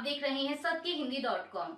देख रहे हैं सबकी हिंदी.com।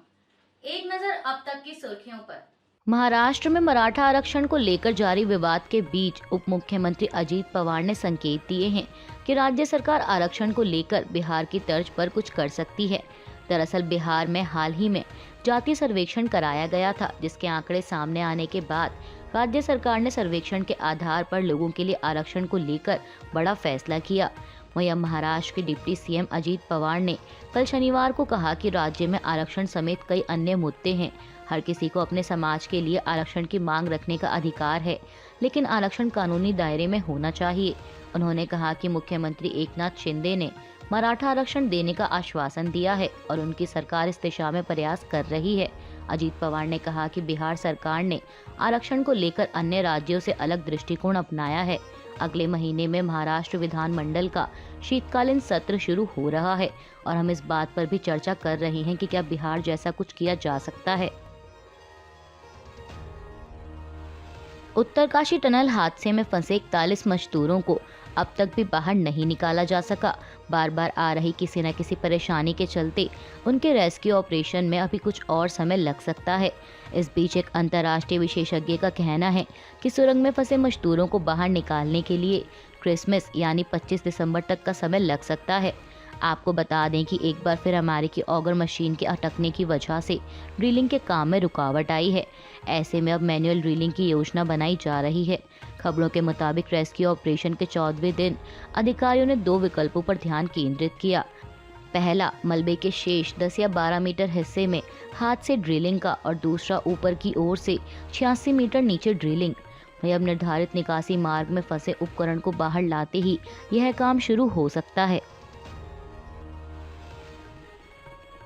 एक नजर अब तक की सुर्खियों पर। महाराष्ट्र में मराठा आरक्षण को लेकर जारी विवाद के बीच उप मुख्यमंत्री अजीत पवार ने संकेत दिए हैं कि राज्य सरकार आरक्षण को लेकर बिहार की तर्ज पर कुछ कर सकती है। दरअसल बिहार में हाल ही में जातीय सर्वेक्षण कराया गया था, जिसके आंकड़े सामने आने के बाद राज्य सरकार ने सर्वेक्षण के आधार पर लोगों के लिए आरक्षण को लेकर बड़ा फैसला किया। वहीं अब महाराष्ट्र के डिप्टी सीएम अजीत पवार ने कल शनिवार को कहा कि राज्य में आरक्षण समेत कई अन्य मुद्दे हैं। हर किसी को अपने समाज के लिए आरक्षण की मांग रखने का अधिकार है, लेकिन आरक्षण कानूनी दायरे में होना चाहिए। उन्होंने कहा कि मुख्यमंत्री एकनाथ शिंदे ने मराठा आरक्षण देने का आश्वासन दिया है और उनकी सरकार इस दिशा में प्रयास कर रही है। अजीत पवार ने कहा कि बिहार सरकार ने आरक्षण को लेकर अन्य राज्यों से अलग दृष्टिकोण अपनाया है। अगले महीने में महाराष्ट्र विधानमंडल का शीतकालीन सत्र शुरू हो रहा है और हम इस बात पर भी चर्चा कर रहे हैं कि क्या बिहार जैसा कुछ किया जा सकता है। उत्तरकाशी टनल हादसे में फंसे 41 मजदूरों को अब तक भी बाहर नहीं निकाला जा सका। बार बार आ रही किसी न किसी परेशानी के चलते उनके रेस्क्यू ऑपरेशन में अभी कुछ और समय लग सकता है। इस बीच एक अंतर्राष्ट्रीय विशेषज्ञ का कहना है कि सुरंग में फंसे मजदूरों को बाहर निकालने के लिए क्रिसमस यानी 25 दिसंबर तक का समय लग सकता है। आपको बता दें कि एक बार फिर अमेरिकी ऑगर मशीन के अटकने की वजह से ड्रिलिंग के काम में रुकावट आई है। ऐसे में अब मैनुअल ड्रिलिंग की योजना बनाई जा रही है। खबरों के मुताबिक रेस्क्यू ऑपरेशन के 14वें दिन अधिकारियों ने 2 विकल्पों पर ध्यान केंद्रित किया। पहला, मलबे के शेष 10 या 12 मीटर हिस्से में हाथ से ड्रिलिंग का और दूसरा ऊपर की ओर से 86 मीटर नीचे ड्रिलिंग। वहीं अब निर्धारित निकासी मार्ग में फंसे उपकरण को बाहर लाते ही यह काम शुरू हो सकता है।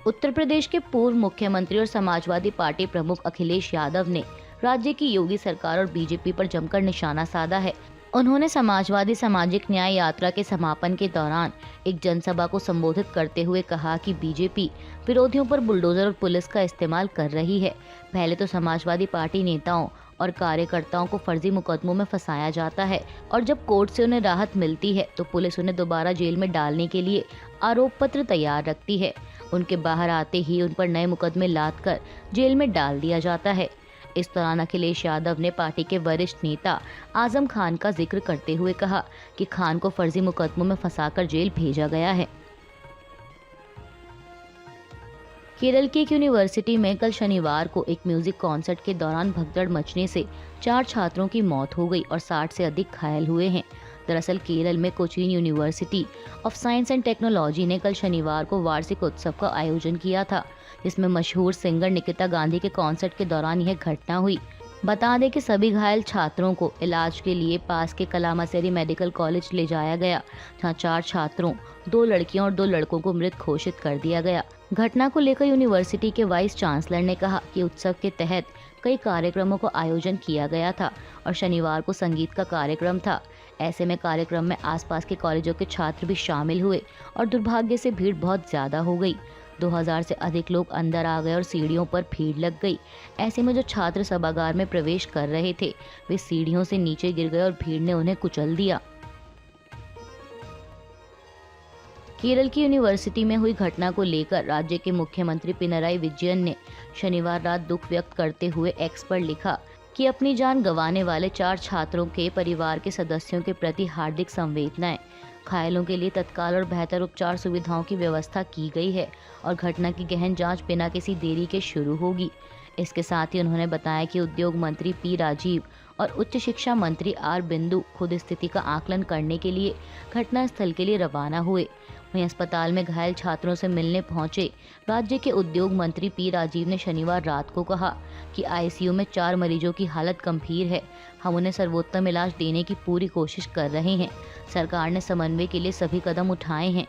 उत्तर प्रदेश के पूर्व मुख्यमंत्री और समाजवादी पार्टी प्रमुख अखिलेश यादव ने राज्य की योगी सरकार और बीजेपी पर जमकर निशाना साधा है। उन्होंने समाजवादी सामाजिक न्याय यात्रा के समापन के दौरान एक जनसभा को संबोधित करते हुए कहा कि बीजेपी विरोधियों पर बुलडोजर और पुलिस का इस्तेमाल कर रही है। पहले तो समाजवादी पार्टी नेताओं और कार्यकर्ताओं को फर्जी मुकदमों में फंसाया जाता है और जब कोर्ट से उन्हें राहत मिलती है तो पुलिस उन्हें दोबारा जेल में डालने के लिए आरोप पत्र तैयार रखती है। उनके बाहर आते ही उन पर नए मुकदमे लादकर जेल में डाल दिया जाता है। इस दौरान अखिलेश यादव ने पार्टी के वरिष्ठ नेता आजम खान का जिक्र करते हुए कहा कि खान को फर्जी मुकदमों में फंसाकर जेल भेजा गया है। केरल की एक यूनिवर्सिटी में कल शनिवार को एक म्यूजिक कॉन्सर्ट के दौरान भगदड़ मचने से 4 छात्रों की मौत हो गई और 60 से अधिक घायल हुए हैं। दरअसल केरल में Cochin university of science and technology ने कल शनिवार को वार्षिक उत्सव का आयोजन किया था, जिसमें मशहूर सिंगर निकिता गांधी के कॉन्सर्ट के दौरान यह घटना हुई। बता दें कि सभी घायल छात्रों को इलाज के लिए पास के कलामासेरी मेडिकल कॉलेज ले जाया गया, जहां 4 छात्रों, 2 लड़कियों और 2 लड़कों को मृत घोषित कर दिया गया। घटना को लेकर यूनिवर्सिटी के वाइस चांसलर ने कहा कि उत्सव के तहत कई कार्यक्रमों को आयोजन किया गया था और शनिवार को संगीत का कार्यक्रम था। ऐसे में कार्यक्रम में आसपास के कॉलेजों के छात्र भी शामिल हुए और दुर्भाग्य से भीड़ बहुत ज्यादा हो गई। 2000 से अधिक लोग अंदर आ गए और सीढ़ियों पर भीड़ लग गई। ऐसे में जो छात्र सभागार में प्रवेश कर रहे थे वे सीढ़ियों से नीचे गिर गए और भीड़ ने उन्हें कुचल दिया। केरल की यूनिवर्सिटी में हुई घटना को लेकर राज्य के मुख्यमंत्री पिनराई विजयन ने शनिवार रात दुख व्यक्त करते हुए एक्स पर लिखा कि अपनी जान गंवाने वाले 4 छात्रों के परिवार के सदस्यों के प्रति हार्दिक संवेदनाएं। घायलों के लिए तत्काल और बेहतर उपचार सुविधाओं की व्यवस्था की गई है और घटना की गहन जांच बिना किसी देरी के शुरू होगी। इसके साथ ही उन्होंने बताया कि उद्योग मंत्री पी राजीव और उच्च शिक्षा मंत्री आर बिंदु खुद स्थिति का आकलन करने के लिए घटना स्थल के लिए रवाना हुए। वहीं अस्पताल में घायल छात्रों से मिलने पहुंचे राज्य के उद्योग मंत्री पी राजीव ने शनिवार रात को कहा कि आईसीयू में 4 मरीजों की हालत गंभीर है। हम उन्हें सर्वोत्तम इलाज देने की पूरी कोशिश कर रहे हैं। सरकार ने समन्वय के लिए सभी कदम उठाए हैं।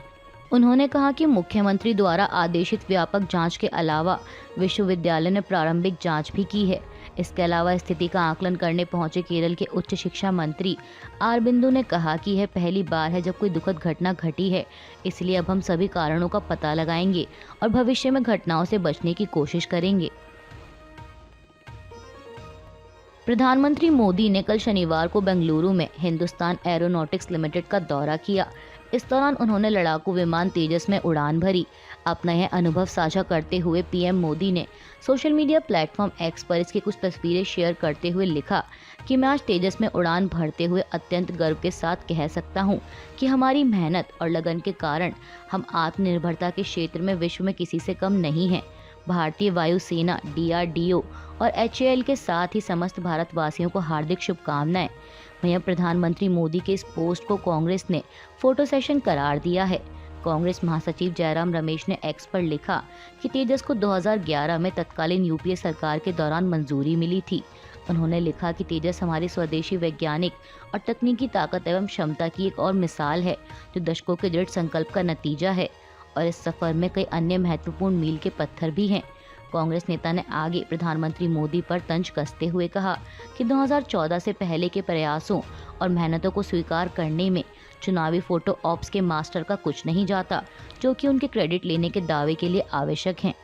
उन्होंने कहा कि मुख्यमंत्री द्वारा आदेशित व्यापक जांच के अलावा विश्वविद्यालय ने प्रारंभिक जांच भी की है। इसके अलावा स्थिति का आकलन करने पहुंचे केरल के उच्च शिक्षा मंत्री आर बिंदु ने कहा कि यह पहली बार है जब कोई दुखद घटना घटी है, इसलिए अब हम सभी कारणों का पता लगाएंगे और भविष्य में घटनाओं से बचने की कोशिश करेंगे। प्रधानमंत्री मोदी ने कल शनिवार को बेंगलुरु में हिंदुस्तान एरोनॉटिक्स लिमिटेड का दौरा किया। इस दौरान उन्होंने लड़ाकू विमान तेजस में उड़ान भरी। अपना यह अनुभव साझा करते हुए पीएम मोदी ने सोशल मीडिया प्लेटफॉर्म एक्स पर इसकी कुछ तस्वीरें शेयर करते हुए लिखा कि मैं आज तेजस में उड़ान भरते हुए अत्यंत गर्व के साथ कह सकता हूं कि हमारी मेहनत और लगन के कारण हम आत्मनिर्भरता के क्षेत्र में विश्व में किसी से कम नहीं हैं। भारतीय वायुसेना, DRDO और HAL के साथ ही समस्त भारतवासियों को हार्दिक शुभकामनाएं। वहीं प्रधानमंत्री मोदी के इस पोस्ट को कांग्रेस ने फोटो सेशन करार दिया है। कांग्रेस महासचिव जयराम रमेश ने एक्स पर लिखा कि तेजस को 2011 में तत्कालीन यूपीए सरकार के दौरान मंजूरी मिली थी। उन्होंने लिखा कि तेजस हमारी स्वदेशी वैज्ञानिक और तकनीकी ताकत एवं क्षमता की एक और मिसाल है जो दशकों के दृढ़ संकल्प का नतीजा है और इस सफर में कई अन्य महत्वपूर्ण मील के पत्थर भी हैं। कांग्रेस नेता ने आगे प्रधानमंत्री मोदी पर तंज कसते हुए कहा कि 2014 से पहले के प्रयासों और मेहनतों को स्वीकार करने में चुनावी फोटो ऑप्स के मास्टर का कुछ नहीं जाता, जो कि उनके क्रेडिट लेने के दावे के लिए आवश्यक हैं।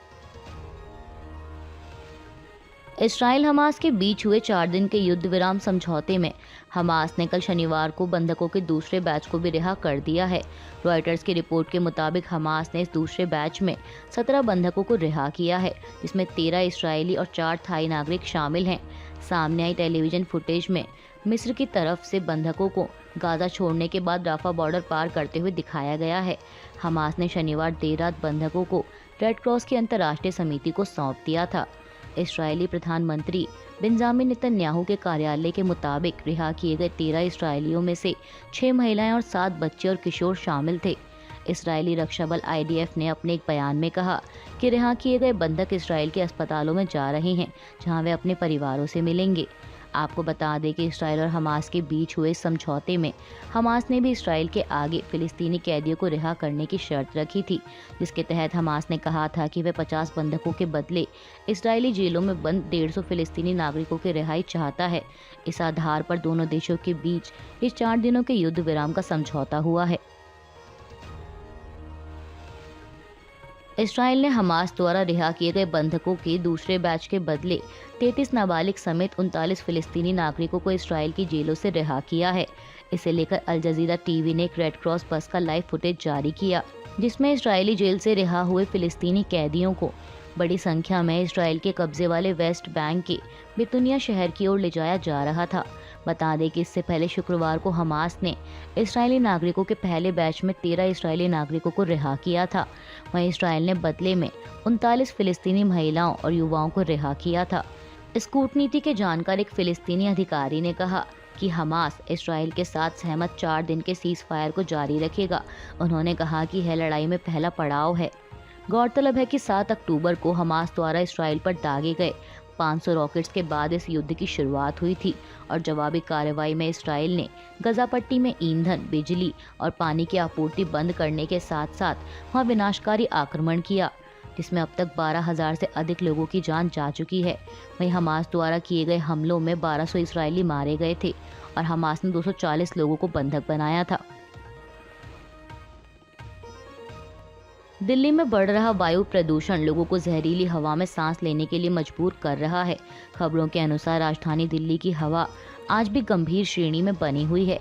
इसराइल हमास के बीच हुए 4 दिन के युद्ध विराम समझौते में हमास ने कल शनिवार को बंधकों के दूसरे बैच को भी रिहा कर दिया है। रॉयटर्स की रिपोर्ट के मुताबिक हमास ने इस दूसरे बैच में 17 बंधकों को रिहा किया है, जिसमें 13 इसराइली और 4 थाई नागरिक शामिल हैं। सामने आई टेलीविजन फुटेज में मिस्र की तरफ से बंधकों को गाजा छोड़ने के बाद राफा बॉर्डर पार करते हुए दिखाया गया है। हमास ने शनिवार देर रात बंधकों को रेड क्रॉस की अंतर्राष्ट्रीय समिति को सौंप दिया था। इस्राएली प्रधानमंत्री बेंजामिन नेतन्याहू के कार्यालय के मुताबिक रिहा किए गए 13 इसराइलियों में से 6 महिलाएं और 7 बच्चे और किशोर शामिल थे। इस्राएली रक्षा बल IDF ने अपने एक बयान में कहा कि रिहा किए गए बंधक इस्राएल के अस्पतालों में जा रहे हैं, जहां वे अपने परिवारों से मिलेंगे। आपको बता दें कि इस्राएल और हमास के बीच हुए समझौते में हमास ने भी इस्राएल के आगे फिलिस्तीनी कैदियों को रिहा करने की शर्त रखी थी, जिसके तहत हमास ने कहा था कि वह 50 बंधकों के बदले इस्राएली जेलों में बंद 150 फिलिस्तीनी नागरिकों की रिहाई चाहता है। इस आधार पर दोनों देशों के बीच इस 4 दिनों के युद्ध विराम का समझौता हुआ है। इसराइल ने हमास द्वारा रिहा किए गए बंधकों के दूसरे बैच के बदले 33 नाबालिग समेत 39 फिलिस्तीनी नागरिकों को इसराइल की जेलों से रिहा किया है। इसे लेकर अल जजीरा टीवी ने एक रेड क्रॉस बस का लाइव फुटेज जारी किया, जिसमें इसराइली जेल से रिहा हुए फिलिस्तीनी कैदियों को बड़ी संख्या में इसराइल के कब्जे वाले वेस्ट बैंक के बितुनिया शहर की ओर ले जाया जा रहा था। बता दें कि इससे पहले शुक्रवार को हमास ने इस्राएली नागरिकों के पहले बैच में 13 इस्राएली नागरिकों को रिहा किया था। वहीं इसराइल ने बदले में 39 फिलिस्तीनी महिलाओं और युवाओं को रिहा किया था। इस कूटनीति के जानकार एक फिलिस्तीनी अधिकारी ने कहा कि हमास इसराइल के साथ सहमत 4 दिन के सीज फायर को जारी रखेगा। उन्होंने कहा कि यह लड़ाई में पहला पड़ाव है। गौरतलब है कि 7 अक्टूबर को हमास द्वारा इसराइल पर दागे गए 500 रॉकेट्स के बाद इस युद्ध की शुरुआत हुई थी और जवाबी कार्रवाई में इसराइल ने गजा पट्टी में ईंधन, बिजली और पानी की आपूर्ति बंद करने के साथ साथ वहां विनाशकारी आक्रमण किया, जिसमें अब तक 12,000 से अधिक लोगों की जान जा चुकी है। वहीं हमास द्वारा किए गए हमलों में 1200 इसराइली मारे गए थे और हमास ने 240 लोगों को बंधक बनाया था। दिल्ली में बढ़ रहा वायु प्रदूषण लोगों को जहरीली हवा में सांस लेने के लिए मजबूर कर रहा है। खबरों के अनुसार राजधानी दिल्ली की हवा आज भी गंभीर श्रेणी में बनी हुई है।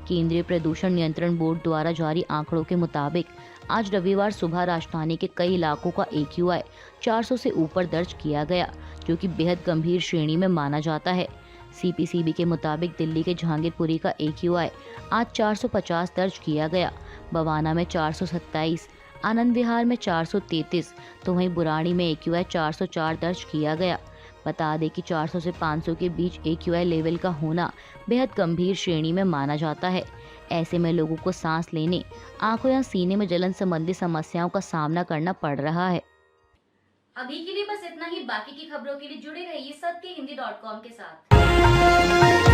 केंद्रीय प्रदूषण नियंत्रण बोर्ड द्वारा जारी आंकड़ों के मुताबिक आज रविवार सुबह राजधानी के कई इलाकों का AQI 400 से ऊपर दर्ज किया गया, जो कि बेहद गंभीर श्रेणी में माना जाता है। CPCB के मुताबिक दिल्ली के जहांगीरपुरी का AQI आज 450 दर्ज किया गया, बवाना में 427, आनंद विहार में 433, तो वहीं बुराड़ी में AQI 404 दर्ज किया गया। बता दें कि 400 से 500 के बीच AQI लेवल का होना बेहद गंभीर श्रेणी में माना जाता है। ऐसे में लोगों को सांस लेने, आंखों या सीने में जलन संबंधी समस्याओं का सामना करना पड़ रहा है। अभी के लिए बस इतना ही। बाकी की खबरों के लिए जुड़े रहिए सत्यहिंदी.com के साथ।